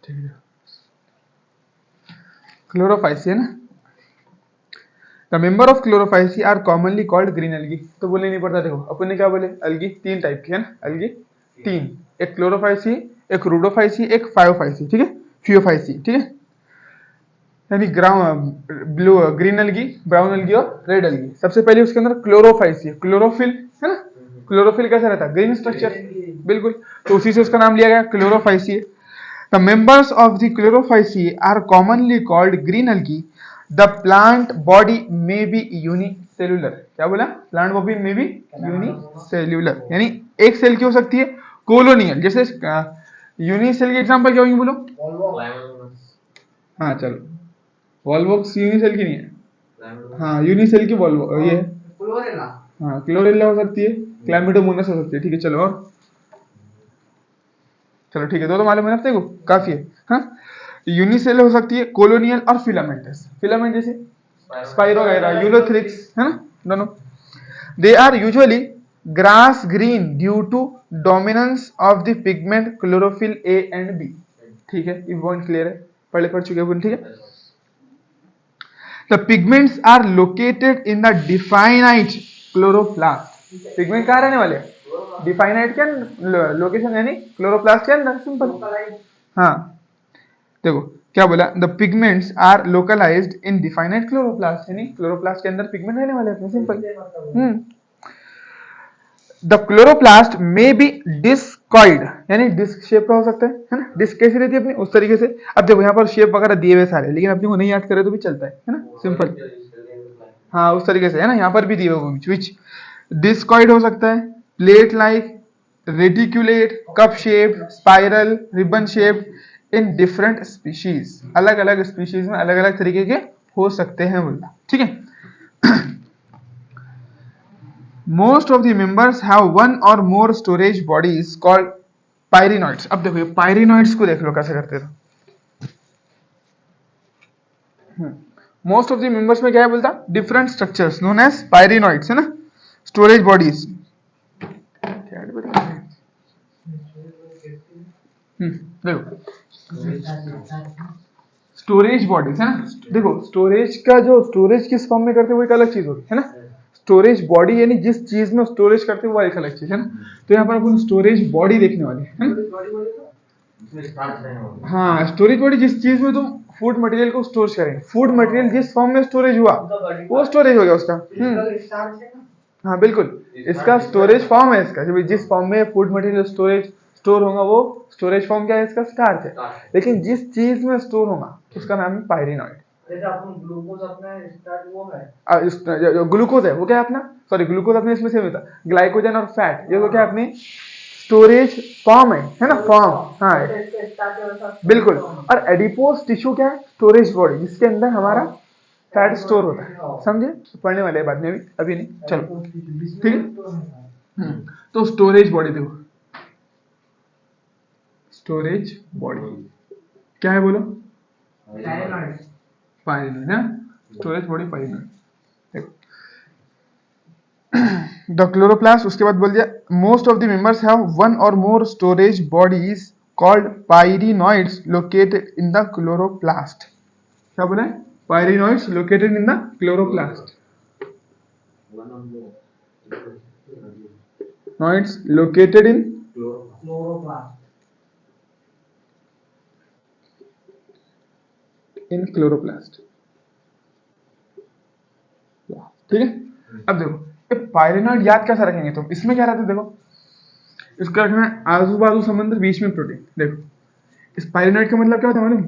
ठीक है, क्लोरोफाइसी है ना। The member of Chlorophyceae are commonly called green algae. तो बोलने नहीं पड़ता, देखो अपन ने क्या बोले, एल्गी तीन टाइप की है ना, एल्गी तीन, एक क्लोरोफाइसी, एक रूडोफाइसी, एक फायोफाइसी, ठीक है, फियोफाइसी, ठीक है। यानी blue green algae, brown algae और रेड एल्गी। सबसे पहले उसके अंदर क्लोरोफाइसी है, क्लोरोफिल है ना। क्लोरोफिल कैसा रहता है, ग्रीन स्ट्रक्चर, बिल्कुल, तो उसी से उसका नाम लिया गया Chlorophyceae. The members of the Chlorophyceae are commonly called green algae. The plant body may be unicellular. क्या बोला, plant body may be unicellular, यानी एक सेल की हो सकती है, कोलोनियल, जैसे यूनिसेल की एग्जांपल क्या होगी बोलो। हाँ चलो, वॉल्वॉक्स यूनिसेल की नहीं है, हाँ यूनिसेल की वॉल्वो ये है, हाँ क्लोरेला हो सकती है, क्लैमिडोमोनास हो सकती है, ठीक है। चलो और चलो ठीक है, दो तो मालूम है ना तेरे को, काफी है। हाँ, यूनिसेल हो सकती है, कोलोनियल और फिलामेंटस, फिलामेंट जैसे स्पाइरो वगैरह, यूलोथ्रिक्स है ना, दोनों। They are usually grass green due to dominance of the pigment chlorophyll a and b. ठीक है, ये पॉइंट क्लियर है, पढ़ चुके हैं, ठीक है। The pigments are located in the definite chloroplast. Pigment कहाँ रहने वाले, डिफाइनाइट के लोकेशन, यानी क्लोरोप्लास्ट के अंदर, सिंपल। हाँ देखो क्या बोला, the pigments are localized in definite chloroplast, यानी क्लोरोप्लास्ट के अंदर पिगमेंट रहने वाले हैं, simple. The chloroplast may be discoid, यानी डिस्क शेप का हो सकता है ना। डिस्क कैसी रहती है अपनी, उस तरीके से। अब देखो यहाँ पर शेप वगैरह दिए हुए सारे, लेकिन अपने को नहीं याद करे तो भी चलता है ना, सिंपल। हाँ उस तरीके से है ना, यहाँ पर भी दिए हुए, विच डिस्कॉइड हो सकता है, plate like, reticulate, cup shape, spiral, ribbon shape, in different species, अलग अलग स्पीशीज में अलग अलग तरीके के हो सकते हैं बोलना, ठीक है। Most of the members have one or more storage bodies called pyrenoids. अब देखो ये pyrenoids को देख लो कैसे करते थे। मोस्ट ऑफ द मेंबर्स में क्या है बोलता, different structures known as pyrenoids, है ना, स्टोरेज बॉडीज। देखो स्टोरेज बॉडीज है ना, देखो स्टोरेज का जो स्टोरेज किस फॉर्म में करते हैं वो एक अलग चीज होगी, है ना। स्टोरेज बॉडी यानी जिस चीज में स्टोरेज करते हैं वो एक अलग चीज है ना। तो यहाँ पर अपन स्टोरेज बॉडी देखने वाले हैं। हाँ, स्टोरेज बॉडी जिस चीज में तुम फूड मटेरियल को स्टोर करेंगे, फूड मटेरियल जिस फॉर्म में स्टोरेज हुआ वो स्टोरेज हो गया उसका। हाँ बिल्कुल, इसका स्टोरेज फॉर्म है, इसका जिस फॉर्म में फूड मटेरियल स्टोरेज स्टोर होगा वो स्टोरेज फॉर्म क्या है, इसका स्टार्च है। लेकिन जिस चीज में स्टोर होगा उसका नाम है पायरिनॉइड। ग्लूकोज अपना स्टार्ट वो है, जो ग्लूकोज है वो क्या है अपना, सॉरी ग्लूकोज अपने इसमें से होता है, ग्लाइकोजन और फैट, ये तो क्या अपनी स्टोरेज फॉर्म है ना, फॉर्म। हाँ बिल्कुल, और एडिपोज टिश्यू क्या है, स्टोरेज बॉडी, जिसके अंदर हमारा फैट स्टोर होता है, समझे। पढ़ने वाले बाद में भी, अभी नहीं, चलो ठीक है। तो स्टोरेज बॉडी देखो, स्टोरेज बॉडी क्या है बोलो, पायरिनॉइड है, storage body pyrenoid. The chloroplast, उसके बाद बोल दिया most of the members have one or more storage bodies called pyrenoids located in the chloroplast. क्या बोला, pyrenoids located in the chloroplast, नॉइड्स लोकेटेड इन क्लोरोप्लास्ट, ठीक है। अब देखो पायरिनॉइड याद कैसा रखेंगे तुम, इसमें क्या रहता है, देखो इसका रखना है आजू बाजू समंदर, बीच में प्रोटीन। देखो इस पायरिनॉइड का मतलब क्या होता है मालूम,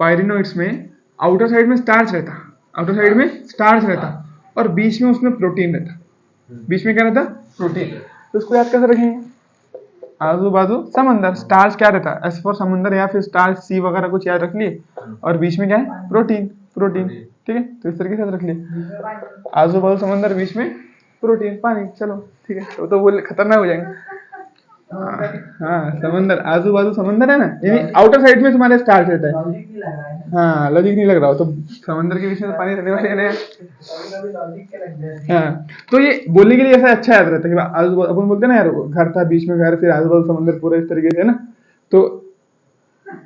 पायरिनॉइड्स में आउटर साइड में स्टार्च रहता, आउटर साइड में स्टार्च रहता, और बीच में उसमें प्रोटीन रहता, बीच में क्या रहता, प्रोटीन। तो उसको याद कैसे रखेंगे, आजू बाजू समंदर, स्टार्च क्या रहता है, एस फॉर समुंदर, या फिर स्टार्च सी वगैरह कुछ याद रख लिए, और बीच में क्या है, प्रोटीन, प्रोटीन, ठीक है। तो इस तरीके से रख लिए, आजू बाजू समंदर, बीच में प्रोटीन, पानी, चलो ठीक है। तो वो खतरनाक हो जाएंगे। हाँ समंदर, आजू बाजू समंदर है ना, यानी आउटर साइड में तुम्हारे स्टार्च रहता है। हाँ लॉजिक नहीं लग रहा हो तो, समंदर के बीच में तो पानी रहने वाले हैं। हाँ तो ये बोलने के लिए ऐसा अच्छा याद रहता है कि आजू बाजू, अपन बोलते हैं ना यार घर था बीच में घर, फिर आजू बाजू समंदर, पूरा इस तरीके से है ना। तो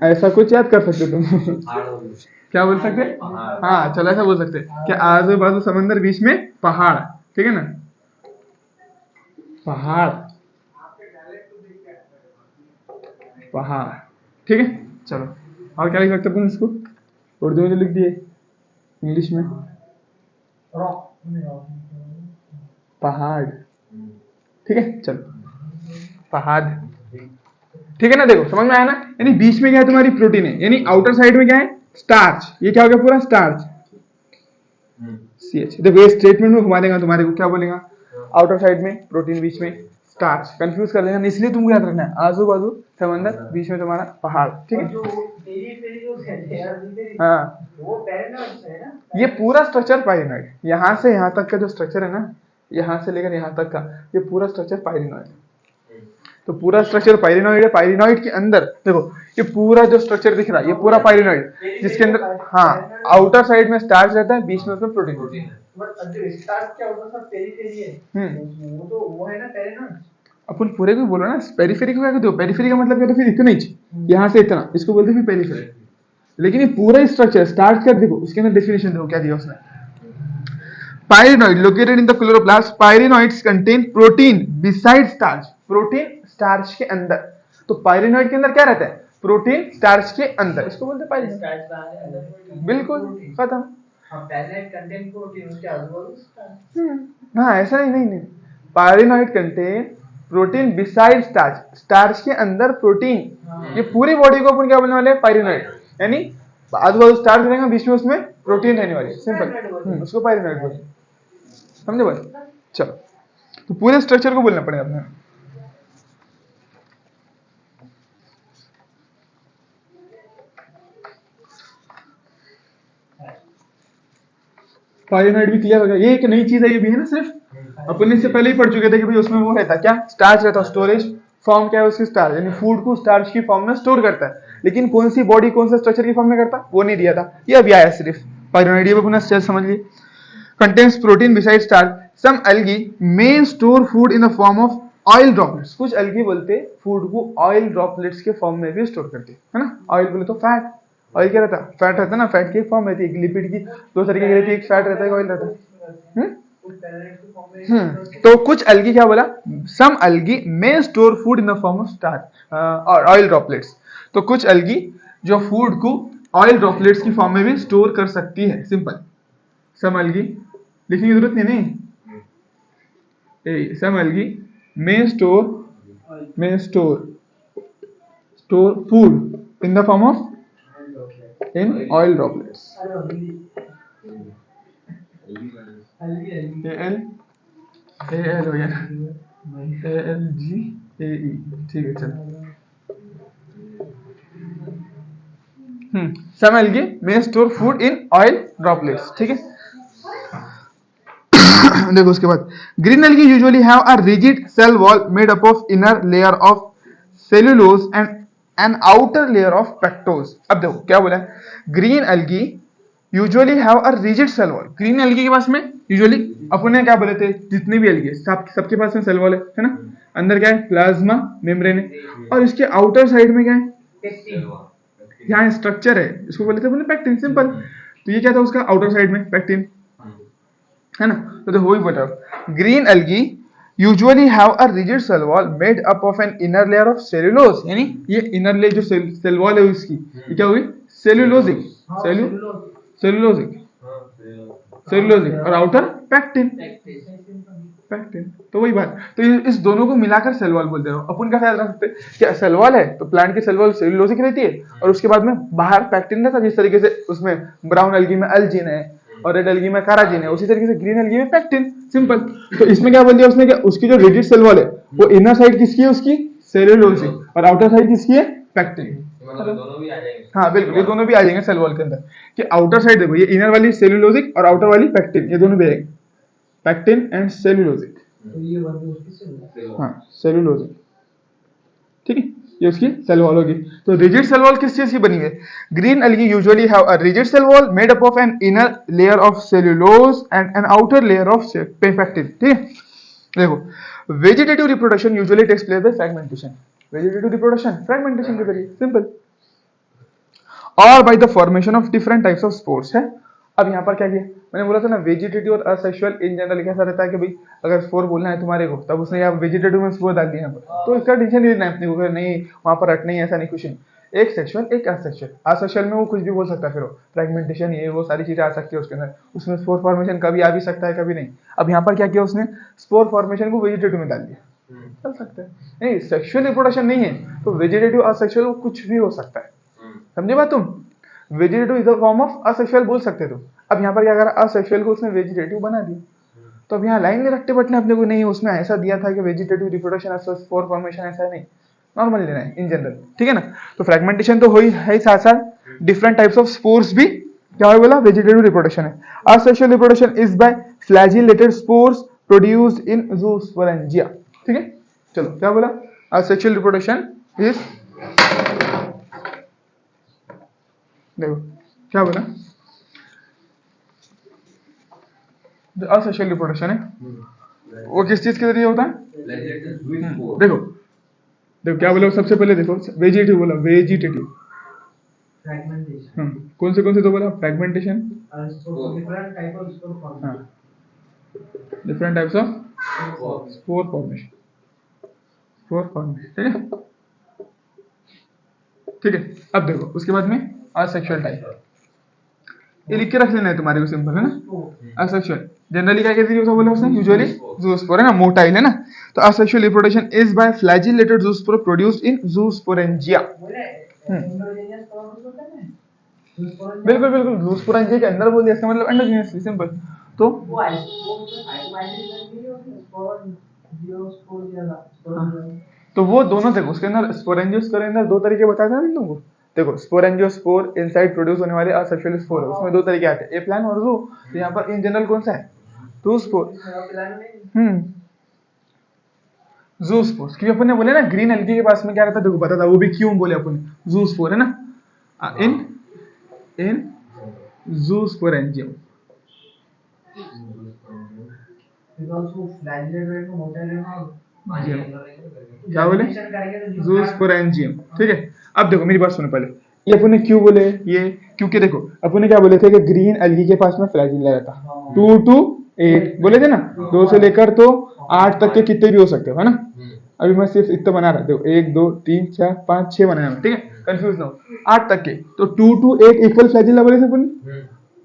ऐसा कुछ याद कर सकते तुम। क्या बोल सकते? हाँ चलो ऐसा बोल सकते कि आजू बाजू समंदर, बीच में पहाड़, ठीक है ना, पहाड़, पहाड़, ठीक है। चलो और क्या लिख सकते तुम इसको? उर्दू में जो लिख दिए, इंग्लिश में पहाड़, ठीक है। चलो पहाड़, ठीक है ना। देखो समझ में आया ना, यानी बीच में क्या है तुम्हारी प्रोटीन है, यानी आउटर साइड में क्या है स्टार्च, ये क्या हो गया पूरा स्टार्च, CH। देखो ये स्टेटमेंट में घुमा देगा तुम्हारे को, क्या बोलेगा, आउटर साइड में प्रोटीन, बीच में स्टार्च, कंफ्यूज कर देगा, इसलिए तुमको याद रखना है आजू बाजू समंदर, बीच में तुम्हारा पहाड़, ठीक है। हाँ ये पूरा स्ट्रक्चर पाइरिनॉइड, यहाँ से यहाँ तक का जो स्ट्रक्चर है ना, यहाँ से लेकर यहाँ तक का ये पूरा स्ट्रक्चर पाइरिनॉइड है। तो पूरा स्ट्रक्चर पाइरिनॉइड है। पाइरिनॉइड के अंदर देखो ये पूरा जो स्ट्रक्चर दिख रहा है, ये पूरा पाइरिनॉइड, जिसके अंदर हाँ आउटर साइड में स्टार्च रहता है, बीच में उसमें प्रोटीन होती है। अपन पूरे को बोलो ना, पेरिफेरी को क्या कहते हो, पेरिफेरी का मतलब क्या होता है, फिर इतना ही, यहाँ से इतना, इसको बोलते हैं पेरिफेरी। लेकिन ये पूरा स्ट्रक्चर स्टार्च कर देखो, उसके अंदर डेफिनेशन देखो क्या दिया उसने। Pyrenoid located in the chloroplast, pyrenoids contain protein beside starch, protein starch के अंदर। तो पाइरिनॉइड के अंदर क्या रहता है, प्रोटीन स्टार्च के अंदर, इसको बोलते हैं पाइरिनॉइड। बिल्कुल खत्म। हाँ ऐसा नहीं, pyrenoid contain protein beside starch, starch के अंदर प्रोटीन। ये पूरी बॉडी को अपन क्या बोलने वाले हैं, पाइरिनॉइड, यानी आजू बाजू स्टार्च रहेगा, बीच में उसमें प्रोटीन रहने वाली, सिंपल, उसको पाइरिनॉइड बोलते हैं, समझे बस। चलो तो पूरे स्ट्रक्चर को बोलना पड़ेगा अपने। पाइरिनॉइड भी क्लियर हो गया, ये एक नई चीज है, ये भी है ना, सिर्फ अपन इससे पहले ही पढ़ चुके थे कि भाई उसमें वो रहता क्या, स्टार्च रहता, स्टोरेज फॉर्म क्या है उसकी, स्टार्च, यानी फूड को स्टार्च की फॉर्म में स्टोर करता है, लेकिन कौन सी बॉडी कौन सा स्ट्रक्चर की फॉर्म में करता वो नहीं दिया था, ये अभी आया सिर्फ। पाइरिनॉइड ये पुनः समझ लीजिए, contains protein besides starch. Some algae may store food in the form of oil droplets. कुछ algae बोलते हैं फूड को ऑयल ड्रॉपलेट्स के फॉर्म में भी स्टोर करते हैं, है ना। ऑयल बोले तो फैट, ऑयल क्या रहता है, फैट रहता है ना, फैट की एक फॉर्म रहती है, एक लिपिड की दो तरीके की रहती है, एक फैट रहता है, एक ऑयल रहता है। तो कुछ algae क्या बोला, some algae may store food in the form of starch और ऑयल ड्रॉपलेट्स। तो कुछ algae जो फूड को ऑयल ड्रॉपलेट्स की फॉर्म में भी स्टोर कर सकती है, सिंपल। some algae लिखने की जरूरत नहीं, some algae may store food in the form of in oil droplets. AL हो गया, ALGAE, ठीक है चलो। some algae may store food in oil droplets, ठीक है। देखो उसके बाद green algae usually have a rigid cell wall made up of inner layer of cellulose and an outer layer of pectose. अब देखो क्या बोला है, green algae usually have a rigid cell wall. Green algae के पास में usually अपने क्या बोले थे, जितने भी एल्गी सबके पास में सेल वॉल है ना, अंदर क्या है प्लाज्मा मेम्ब्रेन है, और इसके आउटर साइड में क्या है, यहाँ स्ट्रक्चर है, इसको बोले थे पेक्टिन, सिंपल। तो ये क्या था उसका आउटर साइड में पेक्टिन, है ना। तो हो ही बता, green algae usually have a rigid cell wall made up of an inner layer of cellulose, यानी ये इनर लेयर जो सेल वॉल है उसकी ये क्या हुई, सेल्यूलोजिक, सेल्यूलोजिक और आउटर पेक्टिन। तो वही बात, तो इस दोनों को मिलाकर सेल वॉल बोलते हैं। अपन का ख्याल रख सकते हैं कि सेल वॉल है तो प्लांट की सेल वॉल सेल्यूलोजिक रहती है, और उसके बाद में बाहर पेक्टिन रहता है, जिस तरीके से उसमें ब्राउन एल्गी में एल्जिन है और रेड एल्गी में काराजिन है, उसी तरीके से ग्रीन एल्गी में पेक्टिन, सिंपल। तो इसमें क्या बोल दिया उसने, कि उसकी जो रिजिड सेल वॉल है वो इनर साइड किसकी है, उसकी सेल्यूलोजिक, और आउटर साइड किसकी है, पेक्टिन। हाँ बिल्कुल, ये दोनों भी आ जाएंगे सेल वॉल के अंदर, कि आउटर साइड देखो ये इनर वाली सेल्यूलोजिक और आउटर वाली पेक्टिन, ये दोनों भी आएंगे, पेक्टिन एंड सेल्यूलोजिक। हाँ सेल्यूलोजिक, ठीक है, ये उसकी सेल वॉल होगी। तो रिजिड सेल वॉल किस चीज की बनी है, green algae usually have a rigid cell wall made up of an inner layer of cellulose and an outer layer of pectin, ठीक है। देखो vegetative reproduction usually takes place by fragmentation, vegetative reproduction fragmentation के जरिए, simple. और by the formation of different types of spores है। अब यहाँ पर क्या किया, मैंने बोला था ना वेजिटेटिव और असेक्सुअल इन जनरल कैसा रहता है कि भाई अगर स्पोर बोलना है तुम्हारे को, तब उसने यहाँ वेजिटेटिव में स्पोर डाल दिया यहाँ पर, तो इसका टेंशन नहीं लेना है अपने को, नहीं वहां पर रटना ही ऐसा नहीं, कुछ नहीं। एक सेक्सुअल एक असेक्सुअल, असेक्सुअल में वो कुछ भी बोल सकता है, फिर वो फ्रेगमेंटेशन ये वो सारी चीजें आ सकती है उसके अंदर, उसमें स्पोर फॉर्मेशन कभी आ भी सकता है कभी नहीं। अब यहाँ पर क्या किया उसने, स्पोर फॉर्मेशन को वेजिटेटिव में डाल दिया, चल सकता है। नहीं सेक्सुअल रिप्रोडक्शन नहीं है तो वेजिटेटिव असेक्सुअल कुछ भी हो सकता है, समझे बात तुम। Vegetative is a form of asexual बोल सकते तुम। अब यहाँ पर क्या करा, असेक्सुअल को उसने वेजिटेटिव बना दिया, तो अब यहाँ लाइन नहीं रट्टे बटने अपने को, नहीं उसमें ऐसा दिया था कि वेजिटेटिव रिप्रोडक्शन स्पोर फॉर्मेशन, ऐसा नहीं, नॉर्मल लेना है इन जनरल, ठीक है ना। तो फ्रेगमेंटेशन तो हुई है, साथ साथ डिफरेंट टाइप्स ऑफ स्पोर्स भी क्या बोला, वेजिटेटिव रिप्रोडक्शन है। Asexual reproduction is by flagellated spores produced in zoosporangia, ठीक है। चलो क्या बोला, असेक्सुअल रिप्रोडक्शन इज, देखो क्या बोला, जो असेक्सुअल रिप्रोडक्शन है वो किस चीज के जरिए होता है, देखो देखो क्या बोला सबसे पहले, देखो वेजिटेटिव बोला, वेजिटेटिव कौन से तो बोला, fragmentation, different types of spore formation, ठीक है ठीक है। अब देखो उसके बाद में असेक्सुअल टाइप, ये लिख के रख लेना है तुम्हारे को, सिंपल है ना। असेक्सुअल जनरली क्या कहती है बोला उसने, यूजुअली ज़ूस्पोर है ना, मोटाइल है ना। तो asexual reproduction is by flagellated zoospore produced in zoosporangia. बिल्कुल बिल्कुल, ज़ूस्पोरेंजिया के अंदर बोल दिया, इसका मतलब एंडोजीनियसली, सिंपल। तो वो दोनों देखो उसके अंदर स्पोरेंजियोस्पोर के अंदर दो तरीके बताए थे ना तुमको, देखो स्पोरेंजियोस्पोर इनसाइड प्रोड्यूस होने वाले असेक्सुअल स्पोर है, उसमें दो तरीके आते हैं, ए प्लान और ज़ू। तो यहाँ पर इन जनरल कौन सा है, ज़ूस्पोर, ज़ूस्पोर, क्योंकि अपन ने बोले ना ग्रीन एल्गी के पास में क्या रहता है, देखो पता था वो भी क्यों बोले अपन, ज़ूस्पोर है ना, इन ज़ूस्पोरेंजियम, क्या बोले, ज़ूस्पोरेंजियम, ठीक है। अब देखो मेरी बात सुनो पहले, ये अपन ने क्यों बोले ये, क्योंकि देखो अपन ने क्या बोले थे कि ग्रीन एल्गी के पास में फ्लैजिला रहता, 2 to 8 बोले थे ना, 2 से लेकर तो 8 तक के कितने भी हो सकते हो, है ना। अभी मैं सिर्फ इतना बना रहा, देखो 1 2 3 4 5 6 बनाया, ठीक है, कंफ्यूज ना हो, 8 तक के, तो 2 to 8 इक्वल फ्लैजिला बोले थे अपन,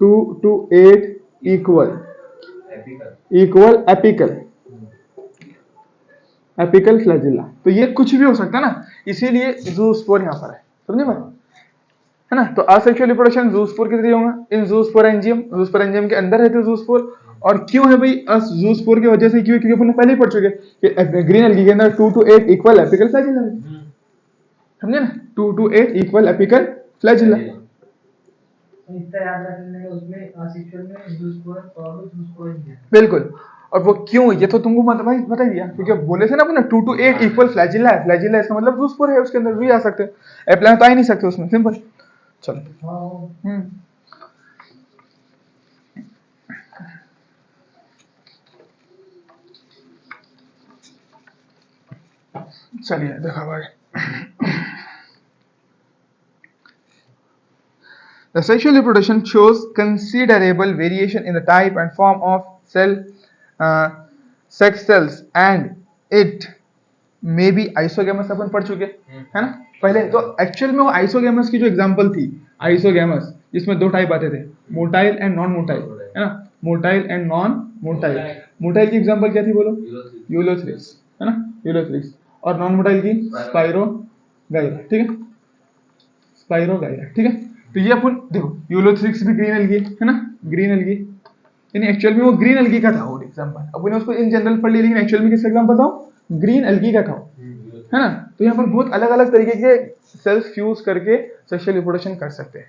2 to 8 इक्वल एपिकल फ्लैजिला, तो ये कुछ भी हो सकता है ना, इसीलिए ज़ूस्पोर यहाँ पर है, समझे बात, है ना। तो असेक्सुअल रिप्रोडक्शन ज़ूस्पोर के जरिए होगा, इन ज़ूस्पोरेंजियम के अंदर रहते ज़ूस्पोर। और क्यों है भाई ज़ूस्पोर की वजह से, क्यों, क्योंकि अपन पहले ही पढ़ चुके कि ग्रीन एल्गी के अंदर 2 to 8 इक्वल एपिकल फ्लैजिला, समझे ना, 2 to 8 इक्वल एपिकल फ्लैजिला, बिल्कुल। और वो क्यों, ये तो तुमको भाई बता दिया, क्योंकि बोले थे ना अपने 2 to 8 इक्वल फ्लैजिला है, फ्लैजिला इसका मतलब ज़ूस्पोर है, उसके अंदर भी आ सकते हैं, एप्लान तो आ ही नहीं सकते उसमें, सिंपल। चलो चलिए देखा भाई, the sexual reproduction shows considerable variation in the type and form of sex cells and it may be isogamous, अपन पढ़ चुके है ना पहले। तो एक्चुअल में वो आइसोगेमस की जो एग्जांपल थी, आइसोगेमस जिसमें दो टाइप आते थे, मोटाइल एंड नॉन मोटाइल, है ना, motile and non motile. Motile की एग्जांपल क्या थी बोलो, यूलोथ्रिक्स, है ना, यूलोथ्रिक्स, और नॉन मोटाइल की स्पाइरोगाइरा, ठीक है, स्पाइरोगाइरा, ठीक है। तो ये अपन देखो यूलोथ्रिक्स भी ग्रीन एल्गी है ना, ग्रीन एल्गी, यानी एक्चुअल में वो ग्रीन एल्गी का था वो एग्जांपल, अपन ने उसको इन जनरल पढ़ लिया, लेकिन एक्चुअल में किसका एग्जांपल बताओ, ग्रीन एल्गी का था, है ना। तो यहाँ पर बहुत अलग अलग तरीके के सेल्स फ्यूज करके सेक्सुअल रिप्रोडक्शन कर सकते हैं,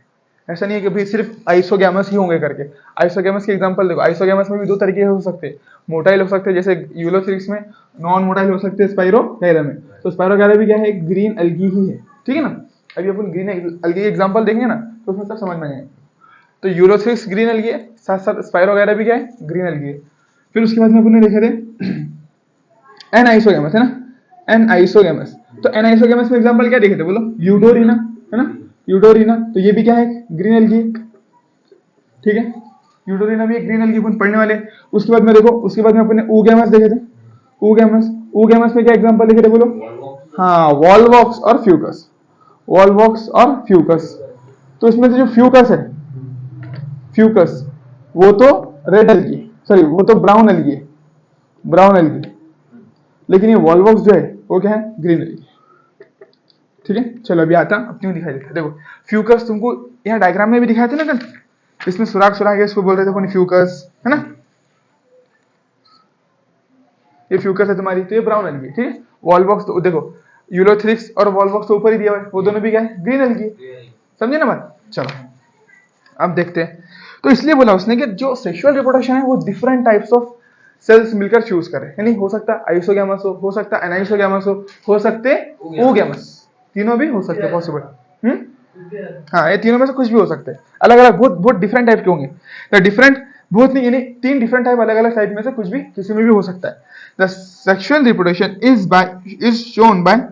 ऐसा नहीं है कि भाई सिर्फ आइसोगैमस ही होंगे करके। आइसोगैमस के एग्जांपल देखो, आइसोगैमस में भी दो तरीके हो सकते हैं, मोटाइल हो सकते हैं जैसे यूलोथ्रिक्स में, नॉन मोटाइल हो सकते हैं स्पाइरोगाइरा में। तो स्पाइरोगाइरा भी क्या है, ग्रीन एल्गी ही है, ठीक है ना। अभी अपन ग्रीन एल्गी के एग्जांपल देखेंगे ना तो उसमें सब समझ में आएगा। तो यूलोथ्रिक्स ग्रीन एल्गी है, साथ साथ स्पाइरोगाइरा भी क्या है, ग्रीन एल्गी है। फिर उसके बाद में अपन ने देखे थे एन आइसोगैमस, है ना, एन आइसोगैमस। तो एन आइसोगैमस में एग्जांपल क्या देखे थे बोलो, यूडोरिना, है ना, यूडोरिना, तो ये भी क्या है, ग्रीन एल्गी, ठीक है, यूडोरिना भी एक ग्रीन एल्गी, अपन पढ़ने वाले। उसके बाद में देखो, उसके बाद में अपने oogamous देखे थे, oogamous में क्या एग्जांपल लिखे थे बोलो, हाँ वॉलवॉक्स और फ्यूकस, वॉलवॉक्स और फ्यूकस। तो इसमें से जो फ्यूकस है, फ्यूकस वो तो रेड एल्गी, सॉरी वो तो ब्राउन एल्गी है, ब्राउन एल्गी, लेकिन ये वॉलवॉक्स जो है वो क्या है, ग्रीन एल्गी, ठीक है। चलो अभी आता अपनी दिखाई देता है। देखो फ्यूकस तुमको यहाँ डायग्राम में भी दिखाए थे ना कल, इसमें सुराग सुराग है, इसको बोल रहे थे अपन फ्यूकस, है ना, ये फ्यूकस है तुम्हारी, तो ये ब्राउन एल्गी, ठीक है। वॉलवॉक्स तो देखो यूलोथ्रिक्स और वॉलवॉक्स तो ऊपर ही दिया हुआ है, वो दोनों भी क्या है, ग्रीन एल्गी, समझे ना बात। चलो अब देखते हैं। तो इसलिए बोला उसने कि जो सेक्सुअल रिप्रोडक्शन है वो डिफरेंट टाइप्स ऑफ सेल्स मिलकर चूज करे, यानी हो सकता है आइसोगैमस हो सकता है एनाइसोगैमस हो सकते ओगैमस, तीनों भी हो सकते हैं पॉसिबल। हाँ ये तीनों में से कुछ भी हो सकते हैं, अलग अलग बहुत बहुत डिफरेंट टाइप के होंगे, तो डिफरेंट बहुत नहीं, यानी 3 डिफरेंट टाइप, अलग अलग टाइप में से कुछ भी किसी में भी हो सकता है। The sexual reproduction is shown by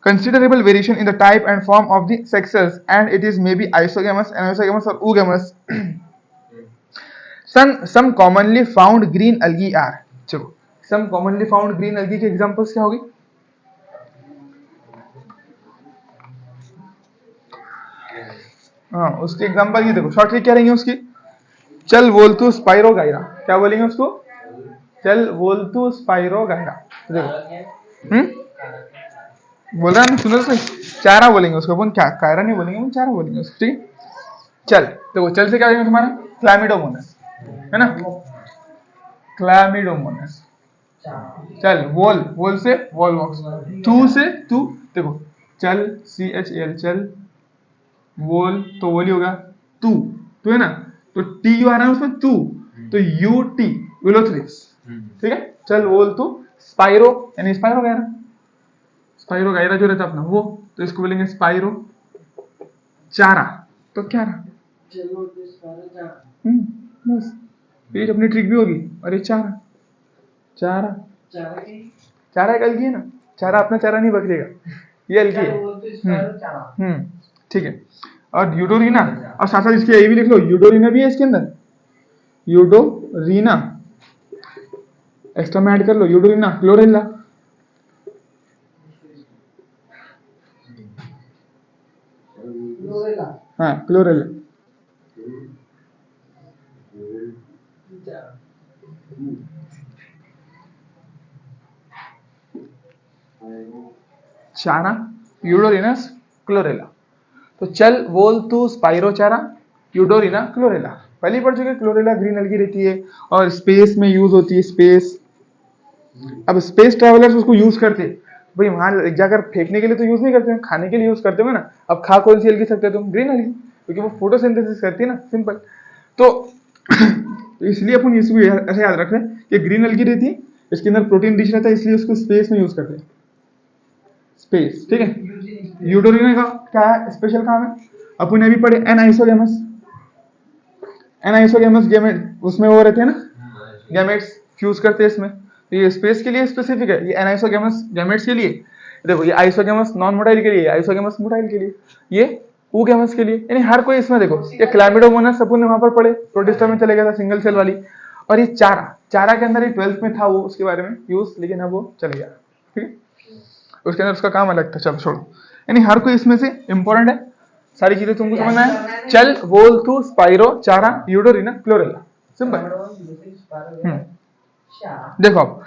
considerable variation in the type and form of the sexes, and it is maybe isogamous, anisogamous or oogamous. Some commonly found green algae are, चलो some commonly found green algae के examples क्या होगी, हाँ उसके example ये देखो, short trick क्या रहेंगे उसकी, चल वोल्थू स्पाइरोगाइरा, क्या बोलेंगे उसको, चल वोल्थू स्पाइरोगाइरा, देखो बोल रहा है ना, सुनो सही, चारा बोलेंगे उसको अपन, क्या कायरा नहीं बोलेंगे, अपन चारा बोलेंगे उसको, ठीक है। चल देखो चल से क्या बोलेंगे तुम्हारा, क्लैमिडोमोनस, है ना, क्लैमिडोमोनस। चल वोल से वॉलवॉक्स, तू से तू, देखो चल CHAL चल, वोल तो वोल ही होगा, तू तू है ना, तो टी यू आ रहा है उसमें तू, तो UT यूलोथ्रिक्स, ठीक है। चल वोल तू, स्पाइरो यानी स्पाइरो गायरा, स्पाइरो गायरा जो रहता अपना वो, तो इसको बोलेंगे स्पाइरो चारा, तो क्या रहा, बस ये अपनी ट्रिक भी होगी, अरे चारा चारा चारा एक अलगी है ना, चारा अपना चारा नहीं बकरेगा, ये अलगी है, ठीक है। और यूडोरीना, और साथ साथ इसके ये भी लिख लो, यूडोरीना भी है इसके अंदर, यूडोरीना एक्स्ट्रा में ऐड कर लो, यूडोरीना क्लोरेला, हाँ क्लोरेला, चारा यूडोरिनस क्लोरेला, तो चल वोल तू स्पाइरो चारा, यूडोरिना क्लोरेला, पहले पढ़ चुके, क्लोरेला ग्रीन एल्गी रहती है और स्पेस में यूज होती है, स्पेस। अब स्पेस ट्रैवलर्स उसको यूज करते भाई, वहां जाकर फेंकने के लिए तो यूज नहीं करते, खाने के लिए यूज करते हो ना। अब खा कौन सी एल्गी सकते हो तुम, ग्रीन एल्गी, क्योंकि वो फोटोसिंथेसिस करती है ना, सिंपल। तो इसलिए अपन इसको ऐसे याद रख रहे हैं कि ग्रीन एल्गी रहती है, इसके अंदर प्रोटीन रिच रहता है, इसलिए उसको स्पेस में यूज करते हैं, स्पेस, ठीक है। यूडोरिना का क्या है स्पेशल काम है, अपन ने अभी पढ़े एनाइसोगैमस, एनाइसोगैमस गैमेट, उसमें वो रहते हैं ना गैमेट्स फ्यूज करते हैं इसमें, तो ये स्पेस के लिए स्पेसिफिक है, ये एनाइसोगैमस गैमेट्स के लिए। देखो ये आइसोगैमस नॉन मोटाइल के लिए, आइसोगैमस मोटाइल के लिए, ये oogamous के लिए, यानी हर कोई इसमें देखो, ये क्लैमिडोमोनस अपन ने वहां पर पढ़े, प्रोटिस्टा में चले गया था सिंगल सेल वाली, और ये चारा, चारा के अंदर ये 12th में था वो, उसके बारे में यूज, लेकिन अब वो चले गया, ठीक है, उसके अंदर उसका काम अलग था, चलो छोड़ो। यानी हर कोई इसमें से इंपॉर्टेंट है, सारी चीजें तुमको समझना है। चल वोल तू स्पाइरो चारा यूडोरिना क्लोरेला, सिंपल। देखो अब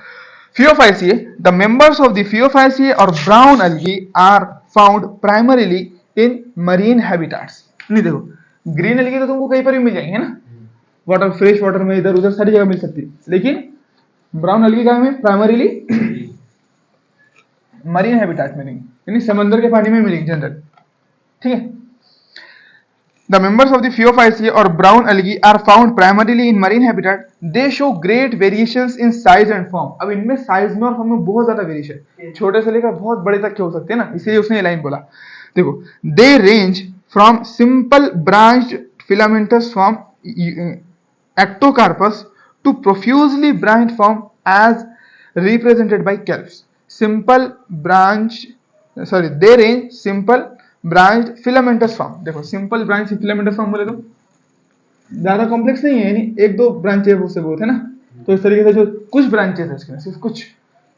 Phaeophyceae, the members of the Phaeophyceae or brown algae are found primarily in marine habitats। नहीं देखो ग्रीन एल्गी तो तुमको कहीं पर भी मिल जाएंगे ना, वाटर फ्रेश वाटर में इधर उधर सारी जगह मिल सकती है, लेकिन ब्राउन एल्गी कहाँ में, प्राइमरीली मरीन हैबिटेट में नहीं, यानी समंदर के पानी में मिलेगी जनरल, ठीक है। The members of the Phaeophyceae or brown algae are found primarily in marine habitat. They show great variations in size and form। अब इनमें साइज में और फॉर्म में बहुत ज्यादा वेरिएशन, छोटे से लेकर बहुत बड़े तक के हो सकते हैं ना, इसीलिए उसने ये लाइन बोला। देखो they range from simple branched filamentous form ectocarpus to profusely branched form as represented by kelps। Simple branch, sorry, they range simple branch filamentous form. देखो सिंपल ब्रांच फिलामेंटस फॉर्म बोले तो ज्यादा कॉम्प्लेक्स नहीं है, यानी एक दो ब्रांचेस उससे बहुत है ना। तो इस तरीके से जो कुछ ब्रांचेस है इसके सिर्फ कुछ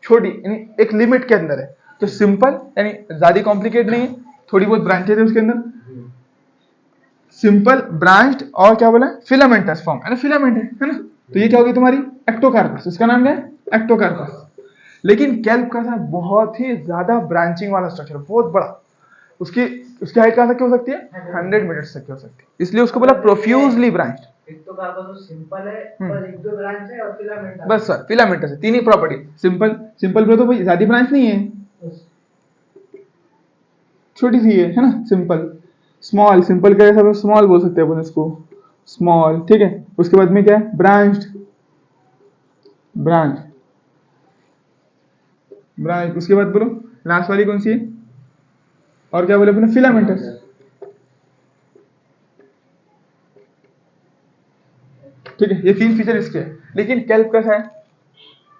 छोटी, यानी एक लिमिट के अंदर है, तो सिंपल यानी ज्यादा कॉम्प्लिकेट नहीं है, थोड़ी बहुत ब्रांचेस है उसके अंदर, सिंपल ब्रांच्ड और क्या बोला फिलामेंटस फॉर्म है ना, फिलामेंट है ना। तो ये क्या होगी तुम्हारी एक्टोकार्पस, इसका नाम क्या है एक्टोकार्पस। लेकिन कैल्प का बहुत ही ज्यादा ब्रांचिंग वाला स्ट्रक्चर, बहुत बड़ा, उसकी उसकी हाइट कहां तक की हो सकती है 100 मीटर तक की हो सकती है, इसलिए उसको बोला प्रोफ्यूजली ब्रांच्ड। एक्टोकार्पस तो सिंपल है, पर एक दो ब्रांच है और फिलामेंटस, बस सर फिलामेंटस है, तीन ही प्रॉपर्टी, सिंपल सिंपल बोले तो भाई ज्यादा ब्रांच नहीं है, छोटी सी है ना सिंपल। स्मॉल, सिंपल का सब स्मॉल बोल सकते हैं अपन इसको, स्मॉल, ठीक है। उसके बाद में क्या है ब्रांच्ड, ब्रांच ब्रांच। उसके बाद बोलो लास्ट वाली कौन सी है, और क्या बोले अपने फिलामेंटस। ठीक है, ये तीन फीचर इसके हैं। लेकिन कैल्प कैसा है,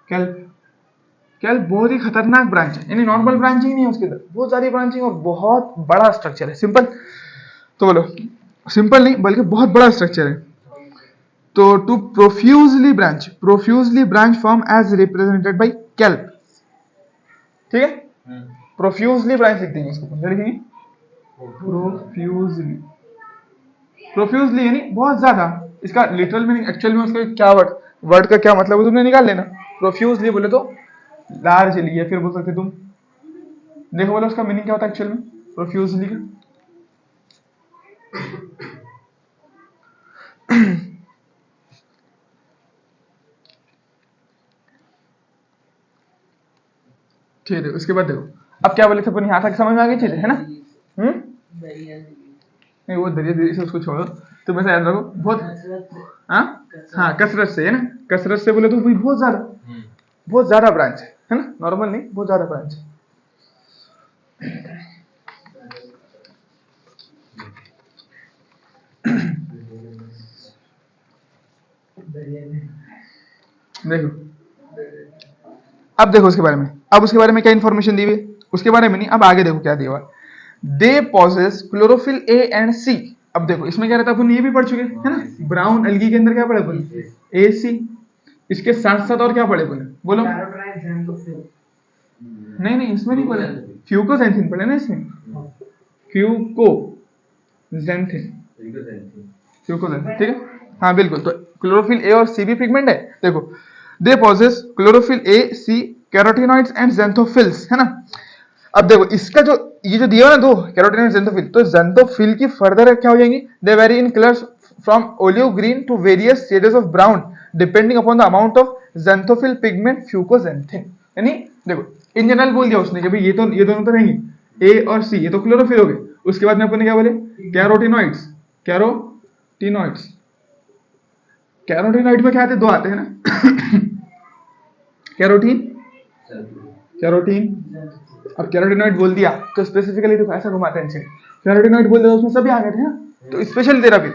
कैल्प कैल्प बहुत ही खतरनाक ब्रांच है, यानी नॉर्मल ब्रांचिंग नहीं है उसके अंदर, बहुत सारी ब्रांचिंग और बहुत बड़ा स्ट्रक्चर है। सिंपल तो बोलो सिंपल नहीं बल्कि बहुत बड़ा स्ट्रक्चर है। तो to profusely branch form as represented by kelp, ठीक है। प्रोफ्यूजली ब्रांच लिख देंगे इसको, क्या लिखेंगे प्रोफ्यूजली, प्रोफ्यूजली यानी बहुत ज्यादा। इसका लिटरल मीनिंग एक्चुअल में उसका क्या वर्ड का क्या मतलब है तुमने निकाल लेना। प्रोफ्यूजली बोले तो लार्जली, या फिर बोल सकते तुम, देखो बोलो उसका मीनिंग क्या होता है एक्चुअल में प्रोफ्यूजली का। ठीक है, उसके बाद देखो अब क्या बोले थे अपन, यहाँ तक समझ में आ गई चीजें है ना। नहीं वो दरिया दरिया से उसको छोड़ो, तुम ऐसा याद रखो बहुत, हाँ कसरत से है ना, कसरत से बोले तो भाई बहुत ज्यादा ब्रांच है ना, नॉर्मल नहीं बहुत ज्यादा ब्रांच है। देखो अब देखो उसके बारे में, अब उसके बारे में क्या इन्फॉर्मेशन दी हुई उसके बारे में नहीं, अब आगे देखो क्या दिया हुआ, दे पॉजेस क्लोरोफिल ए एंड सी। अब देखो इसमें क्या रहता है अपन ये भी पढ़ चुके है ना, ब्राउन एल्गी के अंदर क्या पढ़े अपन ए सी, इसके साथ साथ और क्या पढ़े अपन बोलो, नहीं इसमें नहीं पढ़े, फ्यूकोजेंथिन पढ़े ना इसमें, फ्यूकोजेंथिन, ठीक है हाँ बिल्कुल। तो क्लोरोफिल ए और सी भी पिगमेंट है। देखो they possess chlorophyll A C carotenoids and xanthophylls है ना। अब देखो इसका जो ये जो दिया ना दो कैरोटिनॉइड ज़ैंथोफिल, तो ज़ैंथोफिल की फर्दर क्या हो जाएंगी, they vary in colours from olive green to various shades of brown depending upon the amount of xanthophyll pigment fucoxanthin. यानी देखो इन जनरल बोल दिया उसने कि भाई ये दोनों तो रहेंगे ए और सी, ये तो क्लोरोफिल हो गए। उसके बाद में अपन ने क्या बोले कैरोटिनॉइड्स, कैरोटिनॉइड में क्या आते, दो आते हैं ना कैरोटीन। अब कैरोटिनॉइड बोल दिया तो स्पेसिफिकली तो ऐसा घुमाते हैं, कैरोटिनॉइड बोल दिया उसमें सभी आ गए थे ना, तो स्पेशल तेरा फिर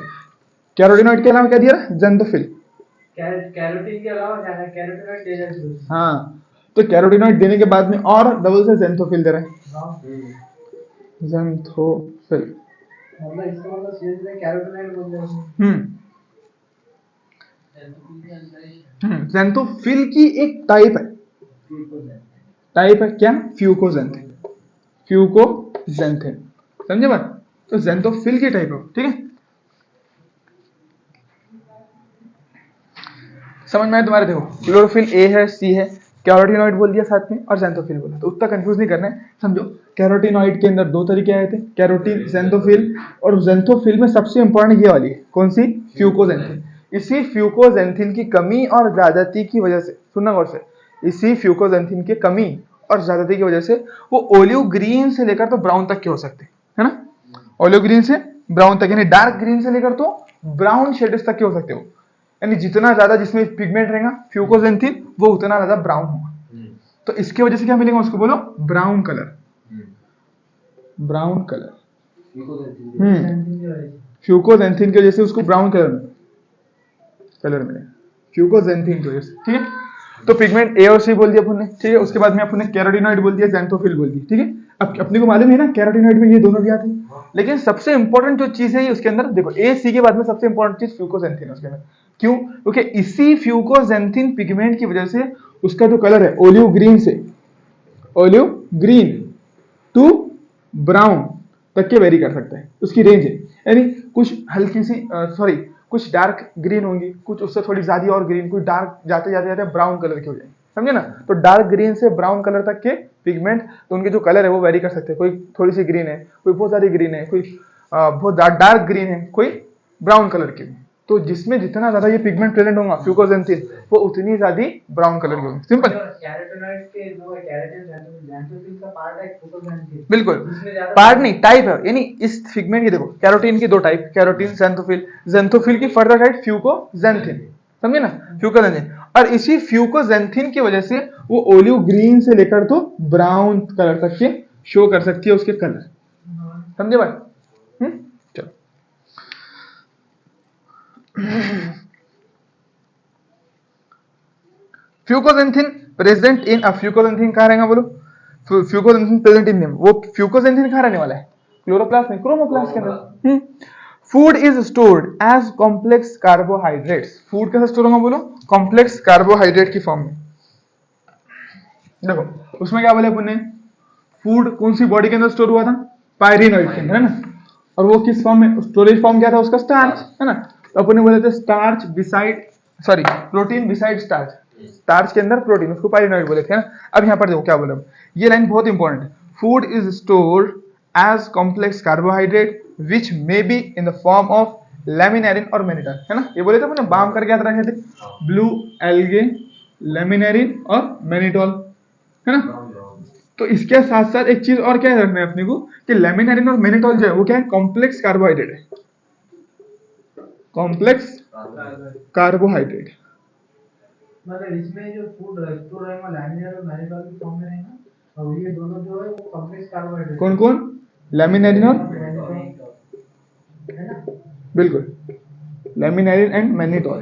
कैरोटिनॉइड के अलावा क्या दिया ज़ैंथोफिल, कैरोटीन के अलावा क्या है कैरोटिनॉइड दे रहे हैं। हाँ तो कैरोटिनॉइड देने के बाद में और डबल से ज़ैंथोफिल दे रहे हैं, ज़ैंथोफिल मतलब इसका मतलब सीधे सीधे कैरोटिनॉइड बोल रहे हैं। ज़ैंथोफिल की एक टाइप है क्या फ्यूकोजेंथिन, समझे बात। तो ज़ैंथोफिल की टाइप है, ठीक है समझ में आया तुम्हारे। देखो क्लोरोफिल ए है सी है, कैरोटिनॉइड बोल दिया साथ में और ज़ैंथोफिल बोला, तो उतना कंफ्यूज नहीं करना है, समझो। कैरोटिनॉइड के अंदर दो तरीके आए थे, कैरोटीन ज़ैंथोफिल, और ज़ैंथोफिल में सबसे इंपॉर्टेंट ये वाली है कौन सी फ्यूकोजेंथिन। इसी फ्यूकोजेंथिन की कमी और ज्यादती की वजह से, सुनना गौर से, इसी फ्यूकोजेंथिन की कमी और ज्यादती की वजह से वो ओलिव ग्रीन से लेकर तो ब्राउन तक के हो सकते है ना, ओलिव ग्रीन से ब्राउन तक, यानी डार्क ग्रीन से लेकर तो ब्राउन शेड्स तक के हो सकते हो, यानी जितना ज्यादा जिसमें पिगमेंट रहेगा फ्यूकोजेंथिन वो उतना ज्यादा ब्राउन होगा। तो इसकी वजह से क्या मिलेगा उसको बोलो ब्राउन कलर, फ्यूकोजेंथिन की वजह से उसको ब्राउन कलर मिलेगा, फ्यूकोजेंथिन की वजह से, ठीक है। तो पिगमेंट ए और सी बोल दिया अपन ने, ठीक है। उसके बाद में अपन ने कैरोटिनॉइड बोल दिया, ज़ैंथोफिल बोल दिया, ठीक है। अब अपने को मालूम है ना कैरोटीनॉइड में ये दोनों भी आते हैं, लेकिन सबसे इंपॉर्टेंट जो चीज है उसके अंदर देखो ए सी के बाद में सबसे इंपॉर्टेंट चीज फ्यूकोजेंथिन है उसके अंदर। क्यों? क्योंकि इसी फ्यूकोजेंथिन पिगमेंट की वजह से उसका जो कलर है ओलिव ग्रीन से ओलिव ग्रीन टू ब्राउन तक के वेरी कर सकता है, उसकी रेंज है। यानी कुछ हल्की सी कुछ डार्क ग्रीन होंगी, कुछ उससे थोड़ी ज्यादा और ग्रीन, कुछ डार्क जाते जाते जाते ब्राउन कलर की हो जाएंगे, समझे ना। तो डार्क ग्रीन से ब्राउन कलर तक के पिगमेंट, तो उनके जो कलर है वो वेरी कर सकते हैं। कोई थोड़ी सी ग्रीन है, कोई बहुत सारी ग्रीन है, कोई बहुत डार्क ग्रीन है, कोई ब्राउन कलर की। तो जिसमें जितना ज्यादा ये पिगमेंट प्रेजेंट होगा फ्यूकोजेंथिन, वो उतनी ज्यादा ब्राउन कलर की होगी। सिंपल। कैरोटीनॉइड के जो केराटिन ज़ैंथोफिल का पार्ट है फ्यूकोजेंथिन, बिल्कुल, इसमें ज्यादा पार्ट नहीं टाइप है। यानी इस पिगमेंट की देखो कैरोटीन की दो टाइप, कैरोटीन ज़ैंथोफिल, ज़ैंथोफिल की फर्दर टाइप फ्यूकोजेंथिन, समझे ना, फ्यूकोजेंथिन। और इसी फ्यूकोजेंथिन की वजह से वो ओलिव ग्रीन से लेकर तो ब्राउन कलर तक के शो कर सकती है उसके कलर, समझे भाई? चलो फ्यूकोजेंथिन प्रेजेंट इन फ्यूकोजेंथिन कहाँ रहेगा बोलो? फ्यूकोजेंथिन प्रेजेंट इन, वो फ्यूकोजेंथिन कहाँ रहने वाला है? क्लोरोप्लास्ट में, क्रोमोप्लास्ट के अंदर। Food is stored as complex carbohydrates. Food कैसे स्टोर होगा बोलो? कॉम्प्लेक्स कार्बोहाइड्रेट की फॉर्म में। देखो उसमें क्या बोले अपन ने, फूड कौन सी बॉडी के अंदर स्टोर हुआ था? पायरिनॉइड के अंदर, है ना। और वो किस फॉर्म में? स्टोरेज फॉर्म क्या था उसका? स्टार्च, है ना। तो अपन ने बोले थे starch beside protein beside starch, starch के अंदर प्रोटीन, उसको पायरिनॉइड बोले थे ना। अब यहाँ पर देखो क्या बोला, ये लाइन बहुत इंपॉर्टेंट है। Food is stored as complex carbohydrate which may be in the form of laminarin और मैनिटॉल, है ना। ये बोले थे अपन बाम करके याद रखे थे, ब्लू एल्गे, लेमिनेरिन और मैनिटॉल, है ना। तो इसके साथ साथ एक चीज और क्या रखना है अपने को कि लेमिनेरिन और मैनिटॉल जो है वो क्या है? कॉम्प्लेक्स कार्बोहाइड्रेट है, कॉम्प्लेक्स कार्बोहाइड्रेट। मतलब इसमें जो फूड स्टोर रहेगा लैमिनार और मैनिटॉल की फॉर्म में रहेगा, और ये दोनों जो है वो कॉम्प्लेक्स कार्बोहाइड्रेट। कौन कौन? लेमिनेरिन और, है ना, बिल्कुल, लेमिनेरिन एंड मैनिटॉल,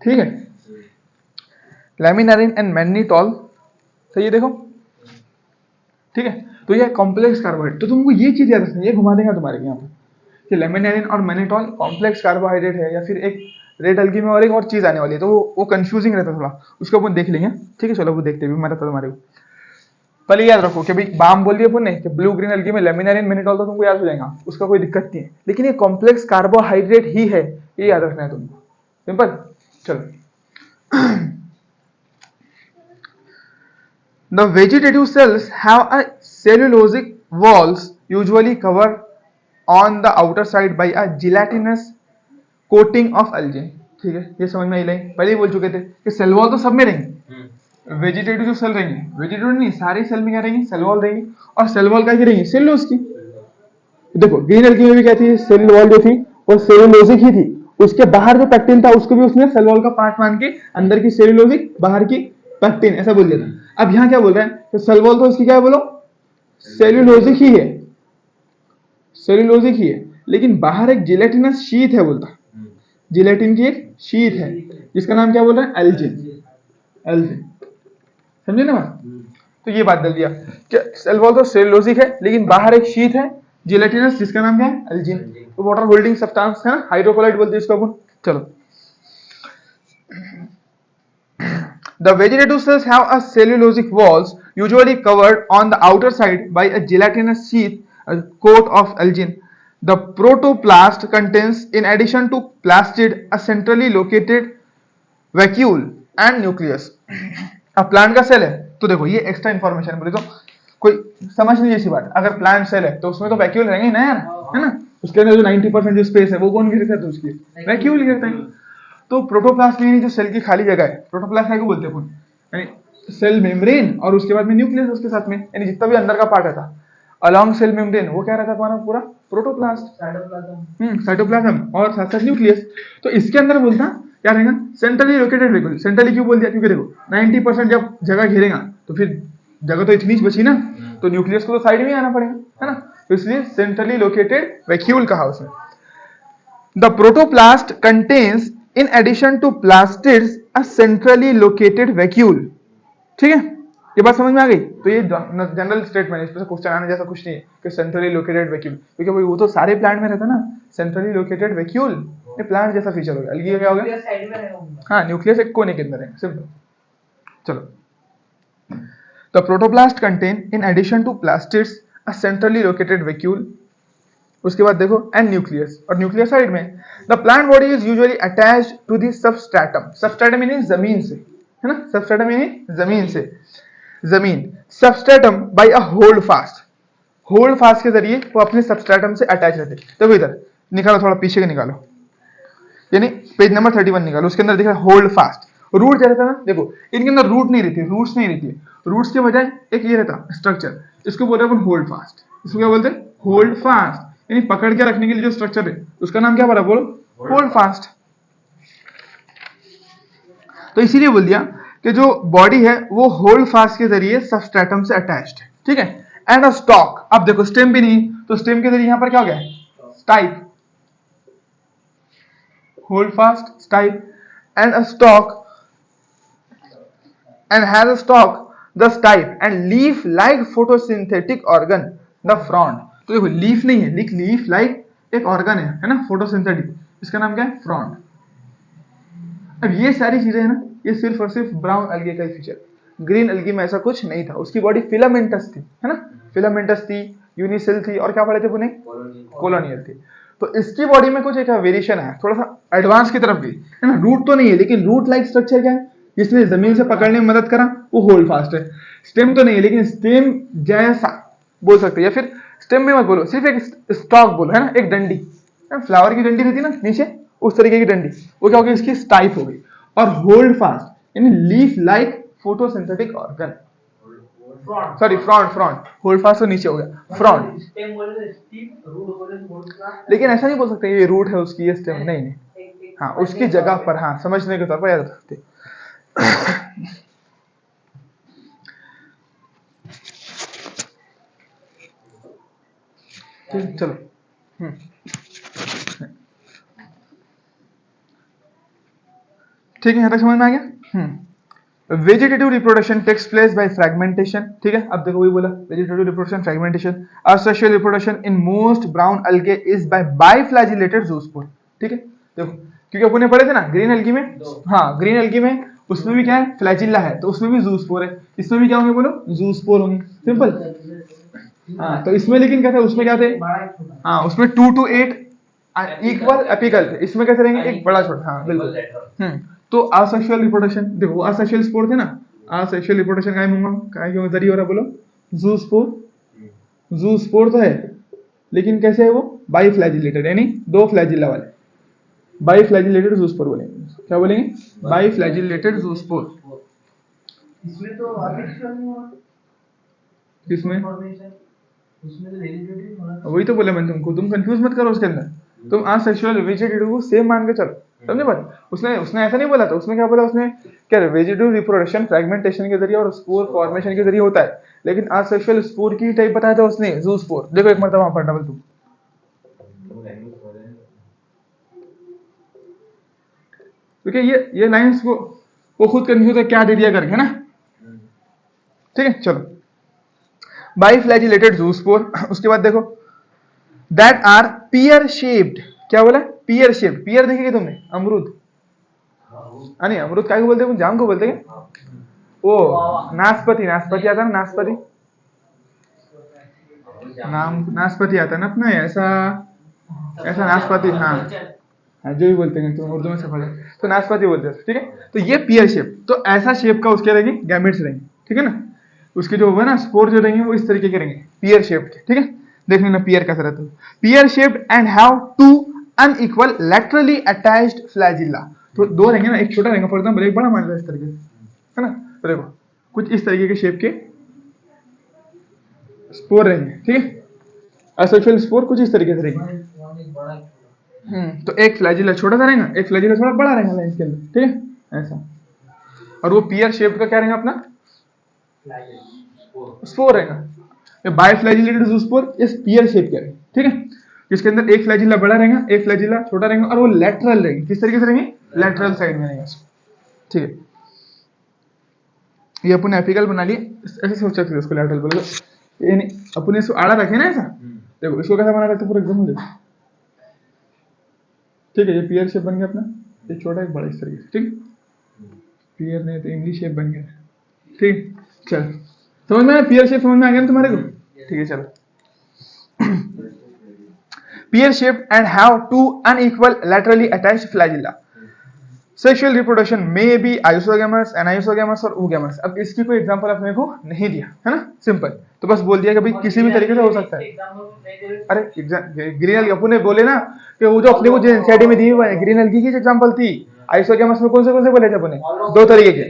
ठीक है। लेमिनेरिन एंड मैनिटॉल, सही है, देखो, ठीक है। तो ये कॉम्प्लेक्स कार्बोहाइड्रेट, तो तुमको ये चीज याद रखनी है, ये घुमा देगा तुम्हारे यहाँ पर कि लेमिनेरिन और मैनिटॉल कॉम्प्लेक्स कार्बोहाइड्रेट है, या फिर एक रेड एल्गी में और एक और चीज आने वाली है, तो वो कंफ्यूजिंग रहता है थोड़ा, उसको अपन देख लेंगे, ठीक है। चलो वो देखते भी मैं तुम्हारे को पहले याद रखो कि भाई बाम बोल दिया अपन ने कि ब्लू ग्रीन एल्गी में लेमिनेरिन मैनिटॉल, तो तुमको याद हो जाएगा, उसका कोई दिक्कत नहीं है। लेकिन ये कॉम्प्लेक्स कार्बोहाइड्रेट ही है, ये याद रखना है तुमको, सिंपल। चलो The vegetative cells have a cellulosic walls usually covered on the outer side by a gelatinous coating of algae, ठीक है। ये समझ में आई लाइन, पहले ही बोल चुके थे कि सेल वॉल तो सब में रहेंगे। वेजिटेटिव जो सेल रहेंगे, वेजिटेटिव नहीं, सारे सेल में क्या रहेंगे? सेल वॉल रहेंगी। और सेल वॉल क्या रहेंगी? सेलुलोज की। देखो ग्रीन एल्गी में भी क्या थी? सेल वॉल जो थी वो सेलुलोजिक ही थी, उसके बाहर जो पैक्टिन था उसको भी उसने सेल वॉल का पार्ट मान के अंदर की सेलुलोजिक, बाहर की पैक्टिन, ऐसा बोल दिया था। अब यहाँ क्या बोल रहे हैं कि सेल वॉल तो इसकी क्या है बोलो? सेलुलोजिक ही है, सेलुलोजिक ही है, लेकिन बाहर एक जिलेटिनस शीट है, बोलता जिलेटिन की एक शीट है जिसका नाम क्या बोल रहा है? एल्जिन, एल्जिन, समझे ना बात? तो ये बात डाल दिया कि सेल वॉल तो सेलुलोजिक है, लेकिन बाहर एक शीट है जिलेटिनस जिसका नाम क्या है? एल्जिन। तो वाटर होल्डिंग सब्सटेंस है ना, हाइड्रोकोलाइट बोलते हैं इसको अपन। चलो, the vegetative cells have a cellulosic walls usually covered on the outer side by a gelatinous sheath, a coat of algin. The protoplast contains, in addition to plastid, a centrally located vacuole and nucleus. अब plant का cell है तो देखो ये extra information बोले तो कोई समझ नहीं ऐसी बात। अगर प्लांट सेल है तो उसमें तो वैक्यूल रहेंगे ना यार, है ना। उसके अंदर जो 90% जो स्पेस है वो कौन घेरता है? उसकी वैक्यूल घेरता है। तो प्रोटोप्लास्ट यानी जो सेल की खाली जगह है, प्रोटोप्लास्ट है को बोलते हैं अपन, यानी सेल मेम्ब्रेन और उसके बाद में न्यूक्लियस उसके साथ में, यानी जितना भी अंदर का पार्ट रहता अलोंग सेल मेम्ब्रेन, वो क्या रहता है हमारा पूरा? प्रोटोप्लास्ट, साइटोप्लाज्म और साथ साथ न्यूक्लियस। तो इसके अंदर बोलता क्या रहेगा? Centrally located vacuole. सेंट्रली क्यों बोल दिया? क्योंकि देखो 90% जब जगह घेरेगा तो फिर जगह तो इतनी बची ना, तो न्यूक्लियस को तो साइड में आना पड़ेगा, है ना। तो इसलिए सेंट्रली लोकेटेड वैक्यूल कहा उसने। The protoplast contains in addition to plastids a centrally located vacuole, ठीक है, ये बात समझ में आ गई। तो ये जनरल स्टेटमेंट है, इसमें क्वेश्चन आने जैसा कुछ नहीं है कि सेंट्रली लोकेटेड वैक्यूल, क्योंकि भाई वो तो सारे प्लांट में रहता है ना, सेंट्रली लोकेटेड वैक्यूल ये प्लांट जैसा फीचर हो गया। अलगी क्या हो गया? साइड में रहेगा उनका। हाँ, न्यूक्लियस एक कोने के अंदर है, सिंपल। चलो, the protoplast contain in addition to plastids a centrally located vacuole, उसके बाद देखो एंड न्यूक्लियस, और न्यूक्लियस साइड में the plant body is usually attached to the substratum, substratum meaning जमीन से, है ना, सबस्ट्रेटम मीनिंग जमीन से, जमीन, substratum by a holdfast, holdfast के जरिए वो अपने सबस्ट्रेटम से अटैच रहते। देखो इधर निकालो, थोड़ा पीछे के निकालो, यानी पेज नंबर 31 निकालो, उसके अंदर दिखा होल्ड फास्ट, रूट जो रहता है ना, देखो इनके अंदर रूट नहीं रहती, रूट्स नहीं रहती है, रूट्स के बजाय एक ये रहता स्ट्रक्चर, इसको बोलते हैं होल्ड फास्ट, इसको क्या बोलते हैं? होल्ड फास्ट, यानी पकड़ के रखने के लिए जो स्ट्रक्चर है उसका नाम क्या पड़ा? बोलो, होल्ड फास्ट। तो इसीलिए बोल दिया कि जो बॉडी है वो होल्ड फास्ट के जरिए सबस्ट्रेटम से अटैच्ड है, ठीक है। एंड अ स्टॉक, अब देखो स्टेम भी नहीं, तो स्टेम के जरिए यहां पर क्या हो गया? Stipe, hold fast, stipe, and a stalk, and has a stalk, the stipe, and leaf-like photosynthetic organ, the frond। तो देखो लीफ नहीं है, लीफ लाइक एक ऑर्गन है ना, फोटोसिंथेटिक, इसका नाम क्या है? फ्रॉन्ड। अब ये सारी चीजें है ना, ये सिर्फ और सिर्फ ब्राउन अलगे का ही फीचर, ग्रीन अलगी में ऐसा कुछ नहीं था। उसकी बॉडी फिलामेंटस थी, है ना, फिलामेंटस थी, यूनिसेल थी, और क्या पढ़े थे पुणे? कॉलोनियल थी। तो इसकी बॉडी में कुछ एक वेरिएशन है, थोड़ा सा एडवांस की तरफ गई, है ना। रूट तो नहीं है, लेकिन रूट लाइक स्ट्रक्चर क्या है जिसने जमीन से पकड़ने में मदद करा, वो होल्ड फास्ट है। स्टेम तो नहीं है, लेकिन स्टेम जैसा बोल सकते हैं, या फिर स्टेम में मत बोलो, सिर्फ एक स्टॉक बोलो, है ना, एक डंडी, फ्लावर की डंडी रहती है ना नीचे, उस तरीके की डंडी, वो क्या होगी? इसकी स्टाइप हो गई। और होल्ड फास्ट यानी leaf like photosynthetic organ, sorry frond, hold fast तो नीचे हो गया, फ्रॉन्ड। लेकिन ऐसा नहीं बोल सकते ये रूट है उसकी, ये स्टेम नहीं, हाँ उसकी जगह पर, हाँ समझने के तौर पर याद रखते। चलो, ठीक है, यहाँ तक समझ में आ गया। Vegetative reproduction takes place by fragmentation, ठीक है। अब देखो वही बोला, vegetative reproduction, fragmentation. Asexual reproduction in most brown algae is by biflagellated zoospore, ठीक है। देखो क्योंकि अपने पढ़े थे ना ग्रीन अलगी में, हाँ ग्रीन अलगी में उसमें भी क्या है? फ्लैजिल्ला है, तो उसमें भी ज़ूस्पोर है, इसमें भी क्या होंगे? बोलो, ज़ूस्पोर होंगे, सिंपल। हाँ तो इसमें लेकिन क्या था? उसमें क्या थे? हाँ उसमें 2 to 8 इक्वल एपिकल थे, इसमें कैसे रहेंगे? एक बड़ा छोटा, हाँ बिल्कुल। तो असेक्सुअल रिप्रोडक्शन, देखो असेक्सुअल स्पोर थे ना, असेक्सुअल रिप्रोडक्शन काहे होगा? काहे क्यों जरिए हो रहा? बोलो, ज़ूस्पोर, ज़ूस्पोर तो है, लेकिन कैसे है वो? बाइफ्लैजिलेटेड, यानी 2 फ्लैजिला वाले, बाइफ्लैजिलेटेड ज़ूस्पोर बोलेंगे। क्या बोलेंगे? बाइफ्लैजिलेटेड ज़ूस्पोर। इसमें तो आर्टिफिशियल नहीं हुआ, किसमें? उसमें तो वेजिटेटिव होना। वही तो बोले मैंने तुमको, तुम कंफ्यूज मत करो उसके अंदर, तुम असेक्सुअल वेजिटेटिव को सेम मान के चलो, समझे बात? उसने ऐसा नहीं बोला था, उसने क्या बोला? उसने क्या वेजिटेटिव रिप्रोडक्शन फ्रैगमेंटेशन के जरिए और स्पोर फॉर्मेशन के जरिए होता है, लेकिन असेक्सुअल स्पोर की टाइप बताया था उसने, ज़ूस्पोर। देखो एक मरतबा वहां पर डबल तुम, क्योंकि ये लाइंस को वो खुद कंफ्यूज है क्या दे दिया करके ना, ठीक है। चलो, बाइफ्लैजिलेटेड ज़ूस्पोर। उसके बाद देखो दैट आर पियर शेप्ड, क्या बोला? Pear shaped. पियर देखेगी तुमने? अमरूद, नहीं अमरूद क्या बोलते हैं? जाम को बोलते हैं क्या? ओ नाशपाती, नाशपाती आता है ना, नाशपाती, नाम नाशपाती आता है ना अपना, ऐसा नाशपाती, हाँ जो भी बोलते हैं तुम उर्दू में सफल है तो नाशपाती बोलते हैं, ठीक है। तो ये पियर शेप, तो ऐसा शेप का उसके रहेंगे गैमेट्स रहेंगे, ठीक है ना। उसके जो होगा ना स्पोर जो रहेंगे वो इस तरीके के रहेंगे, पियर शेप के, ठीक है। देख लेना पियर कैसा रहता है, pear shaped and have 2 unequal laterally attached flagella. तो 2 रहेंगे ना, एक छोटा रहेगा फॉर एग्जांपल, एक बड़ा मान लो इस तरीके से, है ना। तो देखो कुछ इस तरीके के शेप के स्पोर रहेंगे, ठीक है। असेक्सुअल स्पोर कुछ इस तरीके से रहेंगे। तो एक फ्लैजिला छोटा सा रहेगा, एक फ्लैजिला थोड़ा बड़ा रहेगा लाइन के अंदर, ठीक है ऐसा। और वो पियर शेप का क्या रहेगा अपना? स्पोर रहेगा। बाइफ्लैजिलेटेड ज़ूस्पोर इस पियर शेप के रहेंगे, ठीक है। जिसके अंदर एक फ्लैजिला बड़ा रहेगा, एक फ्लैजिला छोटा रहेगा, और वो लैटरल रहेंगे। किस तरीके से रहेंगे? लैटरल साइड में रहेंगे, ठीक है। ये अपन एपिकल बना लिए, ऐसे सोच सकते थे इसको लैटरल बोले तो, ये नहीं अपन इसको आड़ा रखे ना ऐसा, देखो इसको कैसा बना सकते पूरा एकदम देखो, ठीक है। ये पियर शेप बन गया अपना, एक छोटा एक बड़ा इस तरीके से, ठीक। पियर नहीं तो इंग्लिश शेप बन गया, ठीक। चल समझ में आया, पियर शेप समझ में आ गया ना तुम्हारे को, ठीक है। चलो pear shaped and have two unequal laterally attached flagella. Sexual reproduction may be isogamous, anisogamous और oogamous. अब इसकी कोई एग्जांपल अपने को नहीं दिया है ना, सिंपल, तो बस बोल दिया कि भाई किसी भी तरीके से हो सकता है। अरे ग्रीन एल्गी अपन ने बोले ना कि वो जो अपने को एनसीईआरटी में दी हुई है ग्रीन एल्गी की एग्जांपल थी। आइसोगैमस में कौन से बोले थे अपने, दो तरीके के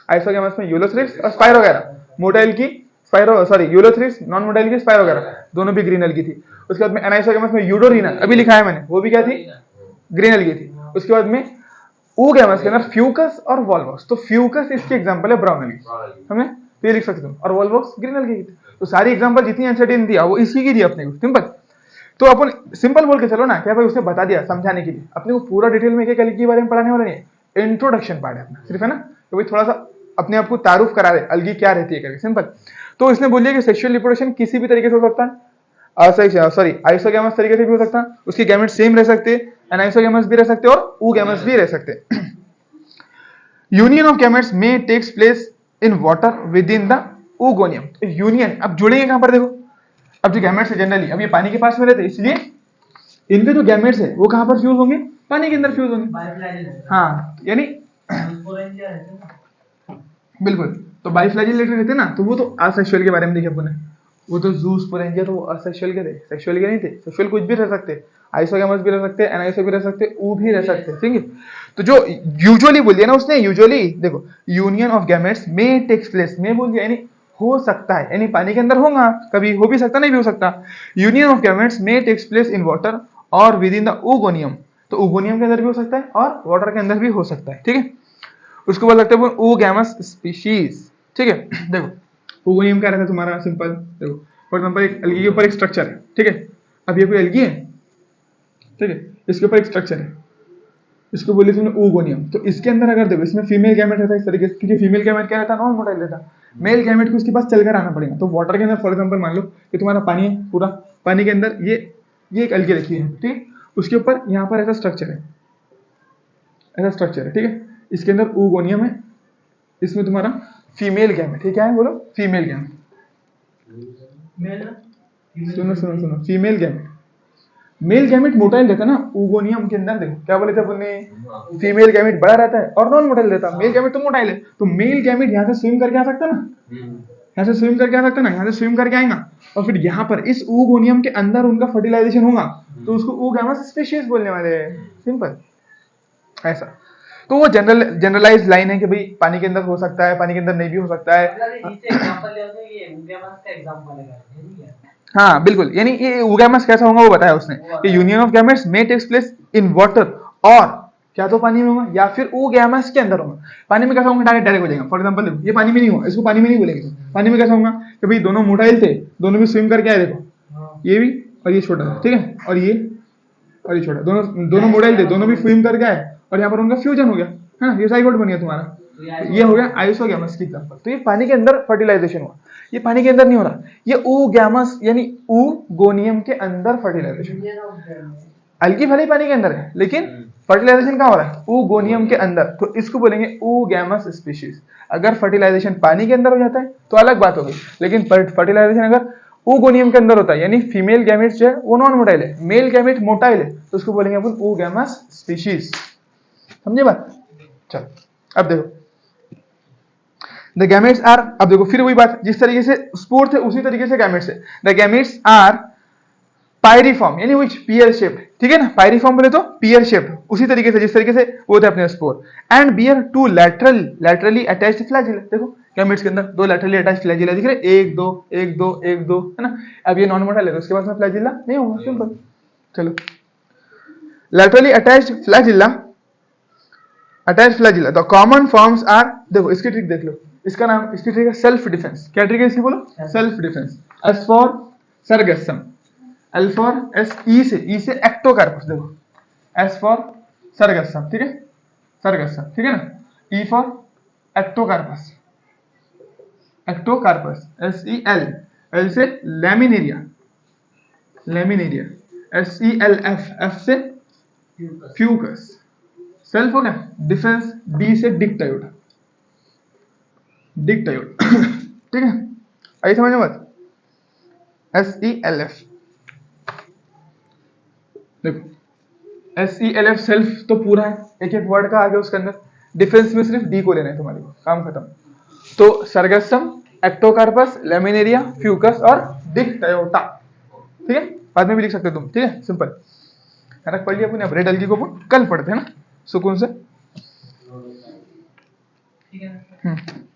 आइसोगैमस में यूलोथ्रिक्स और स्पाइरोगैरा, मोटाइल की spiro sorry Ulothrix, non motile की स्पाइरोगैरा, दोनों भी ग्रीन एल्गी थी। उसके बाद में एनाइसोगैमस में यूडोरिना, अभी लिखा है मैंने, वो भी क्या थी, ग्रीन एल्गी थी। उसके बाद में oogamous के अंदर फ्यूकस और वॉल्वॉक्स, तो फ्यूकस इसकी एग्जांपल है ब्राउन एल्गी, हमने तो ये लिख सकते हो, और वॉल्वॉक्स ग्रीन एल्गी की। तो सारी एग्जांपल जितनी एनसीईआरटी ने दिया वो इसी की दी अपने को, सिंपल। तो अपन सिंपल बोल के चलो ना, क्या भाई उसे बता दिया समझाने के लिए, अपने को पूरा डिटेल में एक एल्गी के बारे में पढ़ाने वाला नहीं है, इंट्रोडक्शन पार्ट है अपना सिर्फ, है ना। तो भाई थोड़ा सा अपने आप को तारुफ करा रहे एल्गी क्या रहती है करके, सिंपल। तो इसने बोलिए कि सेक्सुअल रिप्रोडक्शन किसी भी तरीके से हो सकता है, सॉरी आइसोगैमस तरीके से भी हो सकता है, उसके गैमेट सेम रह सकते हैं, एनाइसोगैमस भी रह सकते हैं और oogamous भी रह सकते हैं। यूनियन ऑफ गैमेट्स में takes place in water within the ooganium। Union अब जुड़ेंगे कहां पर, देखो अब जो गैमेट्स है जनरली अब ये पानी के पास में रहते हैं, इसलिए इनके जो गैमेट्स है वो कहां पर फ्यूज होंगे, पानी के अंदर फ्यूज होंगे। हाँ यानी बिल्कुल, तो बाइफ्लैजिलेटेड रहते ना, तो वो तो असेक्सुअल के बारे में देखे अपन ने, वो तो जूस स्पोरेंजिया तो असेक्सुअल के थे, सेक्सुअल के नहीं थे। सेक्सुअल कुछ भी रह सकते, आइसोगैमस भी रह सकते, एनाइसो भी रह सकते, ऊ भी रह सकते, ठीक है। तो जो यूजुअली बोल दिया ना उसने, यूजुअली देखो यूनियन ऑफ गैमेट्स में टेक्स प्लेस, में बोल दिया यानी हो सकता है, यानी पानी के अंदर होगा, कभी हो भी सकता नहीं भी हो सकता। यूनियन ऑफ गैमेट्स में टेक्स प्लेस इन वाटर और विद इन द ooganium, तो ooganium के अंदर भी हो सकता है और वाटर के अंदर भी हो सकता है, ठीक है। उसको बोल सकते हैं oogamous स्पीशीज, ठीक है। देखो ooganium क्या रहता है तुम्हारा, सिंपल देखो, फॉर एग्जांपल एक एल्गी के ऊपर एक स्ट्रक्चर है, ठीक है। अब ये कोई एल्गी है, ठीक है, इसके ऊपर एक स्ट्रक्चर है, इसको बोले तुमने ooganium, तो इसके अंदर अगर देखो इसमें फीमेल गैमेट रहता है इस तरीके से, क्योंकि फीमेल गैमेट क्या रहता है, नॉन मोटाइल रहता है। मेल गैमेट को इसके पास चलकर आना पड़ेगा, तो वाटर के अंदर फॉर एग्जांपल मान लो कि तुम्हारा पानी है पूरा, पानी के अंदर ये एक एल्गी रखी है, ठीक, उसके ऊपर यहाँ पर ऐसा स्ट्रक्चर है, ऐसा स्ट्रक्चर है, ठीक है। इसके अंदर ooganium है, इसमें तुम्हारा फीमेल गैमेट है, क्या है बोलो, फीमेल गैमेट, सुनो सुनो सुनो, female gamete. Male gamete motile रहता है ना ooganium के अंदर, देखो क्या बोले थे अपन ने, फीमेल गैमेट बड़ा रहता है और नॉन मोटाइल रहता है, मेल गैमेट तो मोटाइल है, तो मेल गैमेट यहाँ से स्विम करके आ सकता है ना, यहाँ से स्विम करके आ सकता है ना, यहाँ से स्विम करके आएगा और फिर यहाँ पर इस ooganium के अंदर उनका फर्टिलाइजेशन होगा, तो उसको oogamous स्पीशीज बोलने वाले हैं, सिंपल ऐसा। तो वो जनरलाइज लाइन है कि भाई पानी के अंदर हो सकता है, पानी के अंदर नहीं भी हो सकता है। हाँ बिल्कुल, यानी ये oogamous कैसा होगा वो बताया उसने, कि यूनियन ऑफ गैमेट्स में टेक्स प्लेस इन वाटर, और क्या तो पानी में होगा या फिर oogamous के अंदर होगा। पानी में कैसा होगा, डायरेक्ट हो जाएगा। फॉर एग्जांपल देखो ये पानी में नहीं होगा, इसको पानी में नहीं बोलेंगे, पानी में कैसा होगा कि भाई दोनों मोटाइल थे, दोनों भी स्विम करके आए, देखो ये भी और ये छोटा, ठीक है, और ये छोटा, दोनों मोटाइल थे, दोनों भी स्विम करके आए और यहाँ पर उनका फ्यूजन हो गया, है ना, ये जाइगोट बन गया तुम्हारा, ये हो गया आइसोगैमस की एग्जांपल। तो ये पानी के अंदर फर्टिलाइजेशन हुआ, ये पानी के अंदर नहीं हो रहा, ये oogamous यानी ooganium के अंदर फर्टिलाइजेशन। एल्गी भले ही पानी के अंदर है लेकिन फर्टिलाइजेशन कहाँ हो रहा है, ooganium के अंदर, तो इसको बोलेंगे oogamous स्पीशीज। अगर फर्टिलाइजेशन पानी के अंदर हो जाता है तो अलग बात होगी, लेकिन फर्टिलाइजेशन अगर ooganium के अंदर होता है, यानी फीमेल गैमेट जो है वो नॉन मोटाइल है, मेल गैमेट मोटाइल है, तो उसको बोलेंगे अपन oogamous स्पीशीज। समझे बात, चल अब देखो द गैमेट्स आर, अब देखो फिर वही बात, जिस तरीके से स्पोर थे उसी तरीके से गैमेट्स है। द गैमेट्स आर पायरिफॉर्म यानी व्हिच पियर शेप्ड, ठीक है ना, पायरिफॉर्म बोले तो पियर शेप्ड, उसी तरीके से जिस तरीके से वो थे अपने spore, and bear two laterally attached flagella. देखो गैमेट्स के अंदर दो लैटरली अटैच्ड फ्लैजिला दिख रहे, एक दो एक दो एक दो, है ना। अब ये नॉन मोटाइल है तो उसके पास में फ्लैजिला नहीं होगा, सिंपल। चलो laterally attached flagella, the common forms are, देखो इसकी ट्रिक देख लो, इसका नाम, इसकी ट्रिक है सेल्फ डिफेंस। क्या ट्रिक है इसकी बोलो, self defence. S for Sargassum, L for S, E से एक्टोकार्पस, देखो एस फॉर सरगसम, ठीक है, सरगसम, ठीक है ना, E for Ectocarpus, Ectocarpus, SEL, L से लैमिनेरिया, लैमिनेरिया, SELF, F से फ्यूकस, सेल्फ हो गया, डिफेंस D से डिक्टायोड, डिक्टायोड ठीक है, आई समझ में बात, SELF, देखो SELF सेल्फ तो पूरा है, एक एक वर्ड का आगे उसके अंदर, डिफेंस में सिर्फ डी को लेना है तुम्हारे को, काम खत्म। तो सरगस्टम, एक्टोकार्पस, लेमिनेरिया, फ्यूकस और डिक्टायोटा, ठीक है, बाद में भी लिख सकते हो तुम, ठीक है, सिंपल है ना, पढ़ लिया अपने, अब रेड एल्गी को कल पढ़ते हैं ना सुकून से। ठीक है।